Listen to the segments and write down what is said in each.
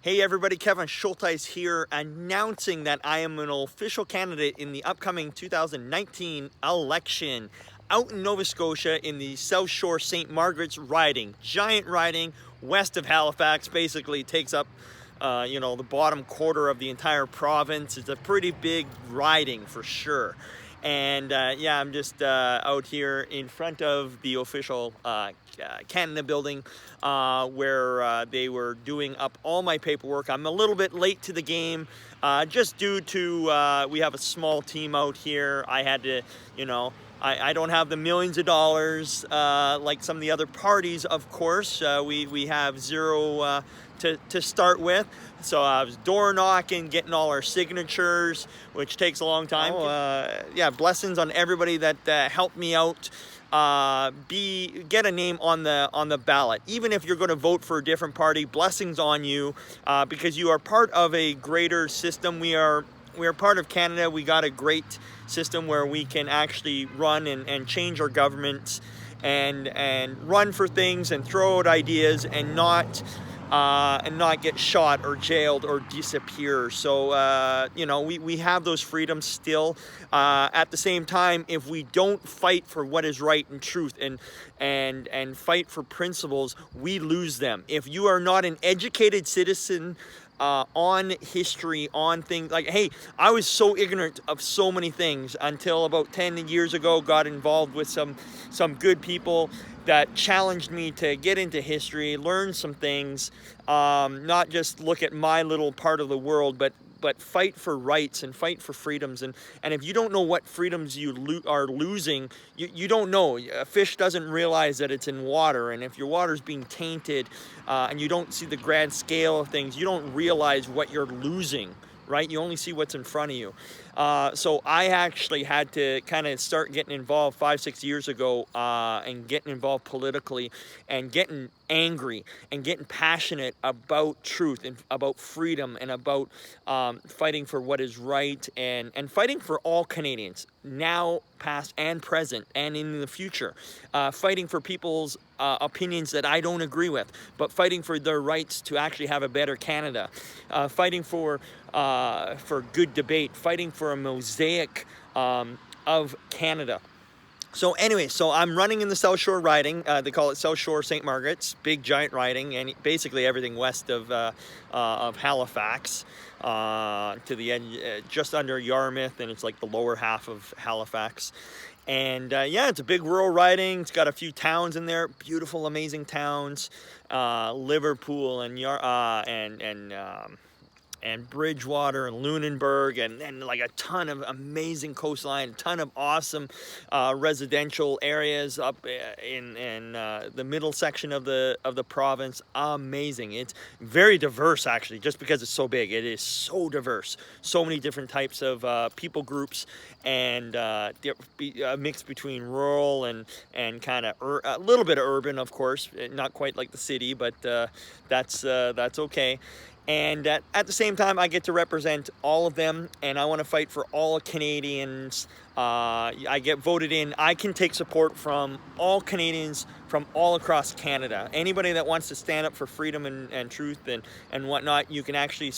Hey everybody, Kevin Schulteis here, announcing that I am an official candidate in the upcoming 2019 election out in Nova Scotia in the South Shore St. Margaret's riding. Giant riding west of Halifax, basically takes up the bottom quarter of the entire province. It's a pretty big riding for sure. And I'm just out here in front of the official Canada building where they were doing up all my paperwork. I'm a little bit late to the game just due to we have a small team out here. I had to, I don't have the millions of dollars like some of the other parties, of course. We have zero to start with. So I was door knocking, getting all our signatures, which takes a long time. Blessings on everybody that helped me out. Get a name on the ballot. Even if you're going to vote for a different party, blessings on you because you are part of a greater system. We are part of Canada. We got a great system where we can actually run and change our governments and run for things and throw out ideas and not get shot or jailed or disappear. So, we have those freedoms still. At the same time, if we don't fight for what is right and truth and fight for principles, we lose them. If you are not an educated citizen on history, on things like, hey, I was so ignorant of so many things until about 10 years ago, got involved with some good people that challenged me to get into history, learn some things, not just look at my little part of the world, but fight for rights and fight for freedoms. And if you don't know what freedoms you are losing, you don't know. A fish doesn't realize that it's in water. And if your water's being tainted and you don't see the grand scale of things, you don't realize what you're losing, right? You only see what's in front of you. So I actually had to kind of start getting involved 5-6 years ago and getting involved politically and getting angry and getting passionate about truth and about freedom and about fighting for what is right and fighting for all Canadians, now, past, and present, and in the future. Fighting for people's opinions that I don't agree with, but fighting for their rights to actually have a better Canada. Fighting for good debate, fighting for a mosaic of Canada. So anyway, I'm running in the South Shore riding. They call it South Shore St. Margaret's, big giant riding, and basically everything west of Halifax to the end, just under Yarmouth, and it's like the lower half of Halifax. And it's a big rural riding. It's got a few towns in there, beautiful, amazing towns, Liverpool and Bridgewater and Lunenburg and like a ton of amazing coastline, a ton of awesome residential areas up in the middle section of the province. Amazing. It's very diverse, actually, just because it's so big. It is so diverse. So many different types of people groups and a mix between rural and kind of a little bit of urban, of course, not quite like the city, but that's okay. And at the same time, I get to represent all of them, and I want to fight for all Canadians. I get voted in. I can take support from all Canadians from all across Canada. Anybody that wants to stand up for freedom and truth and whatnot, you can actually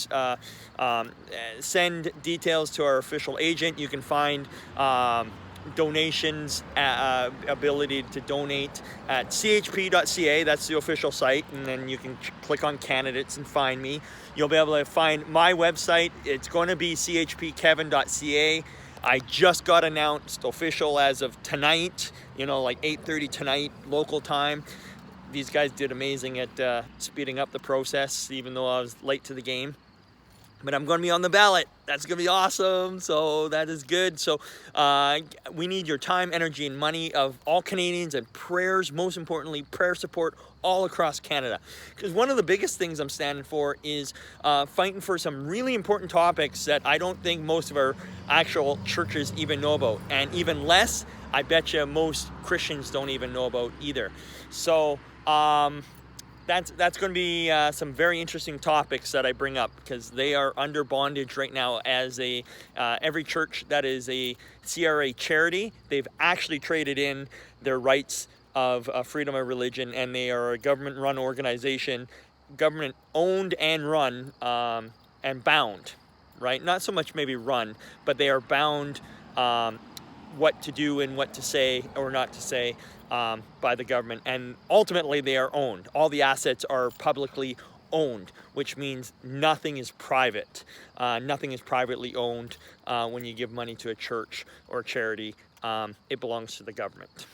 send details to our official agent. You can find donations, ability to donate at chp.ca. That's the official site, and then you can click on candidates and find me. You'll be able to find my website. It's going to be chpkevin.ca. I just got announced official as of tonight, like 8:30 tonight local time. These guys did amazing at speeding up the process, even though I was late to the game. But I'm going to be on the ballot. That's going to be awesome. So that is good. So we need your time, energy, and money of all Canadians, and prayers, most importantly, prayer support all across Canada. Because one of the biggest things I'm standing for is fighting for some really important topics that I don't think most of our actual churches even know about. And even less, I bet you most Christians don't even know about either. So that's going to be some very interesting topics that I bring up, because they are under bondage right now as every church that is a CRA charity. They've actually traded in their rights of freedom of religion, and they are a government-run organization government owned and run and bound, right? Not so much maybe run, but they are bound what to do and what to say or not to say by the government. And ultimately they are owned. All the assets are publicly owned, which means nothing is private. Nothing is privately owned when you give money to a church or a charity. It belongs to the government.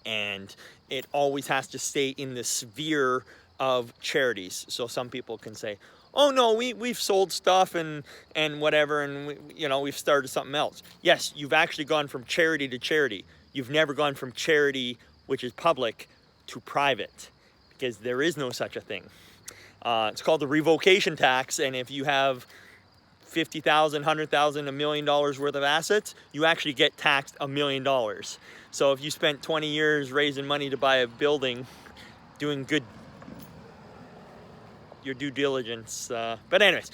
And it always has to stay in the sphere of charities. So some people can say, oh no, we've sold stuff and whatever, and we've started something else. Yes, you've actually gone from charity to charity. You've never gone from charity, which is public, to private, because there is no such a thing. It's called the revocation tax, and if you have $50,000, $100,000, $1 million worth of assets, you actually get taxed $1 million. So if you spent 20 years raising money to buy a building, doing your due diligence. But anyways,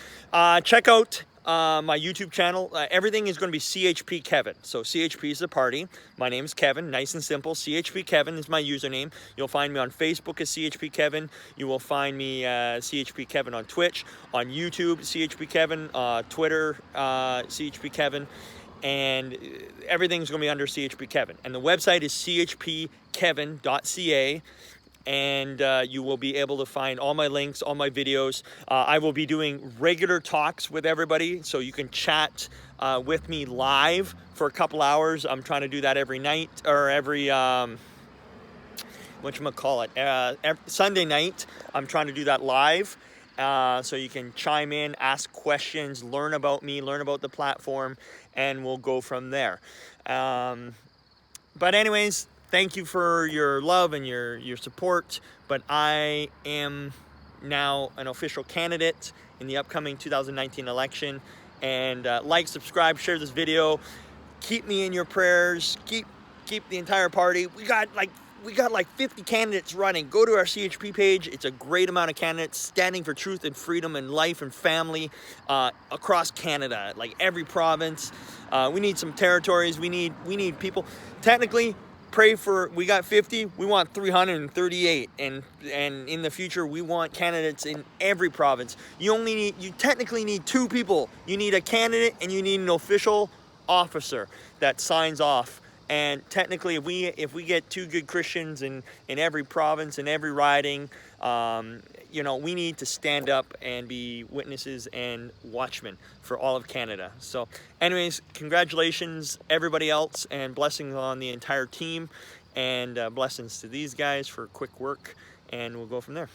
check out my YouTube channel. Everything is going to be CHP Kevin. So CHP is the party. My name is Kevin, nice and simple. CHP Kevin is my username. You'll find me on Facebook as CHP Kevin. You will find me CHP Kevin on Twitch, on YouTube, CHP Kevin, Twitter, CHP Kevin. And everything's going to be under CHP Kevin. And the website is chpkevin.ca. And you will be able to find all my links, all my videos. I will be doing regular talks with everybody, so you can chat with me live for a couple hours. I'm trying to do that every night, or every, Sunday night. I'm trying to do that live. So you can chime in, ask questions, learn about me, learn about the platform, and we'll go from there. But anyways, thank you for your love and your support. But I am now an official candidate in the upcoming 2019 election. And like, subscribe, share this video. Keep me in your prayers. Keep the entire party. We got like 50 candidates running. Go to our CHP page. It's a great amount of candidates standing for truth and freedom and life and family across Canada, like every province. We need some territories. We need people. Technically, pray for, we got 50, we want 338, and in the future we want candidates in every province. You technically need 2 people. You need a candidate and you need an official officer that signs off. And technically, if we get 2 good Christians in every province, in every riding, we need to stand up and be witnesses and watchmen for all of Canada. So anyways, congratulations everybody else, and blessings on the entire team, and blessings to these guys for quick work, and we'll go from there.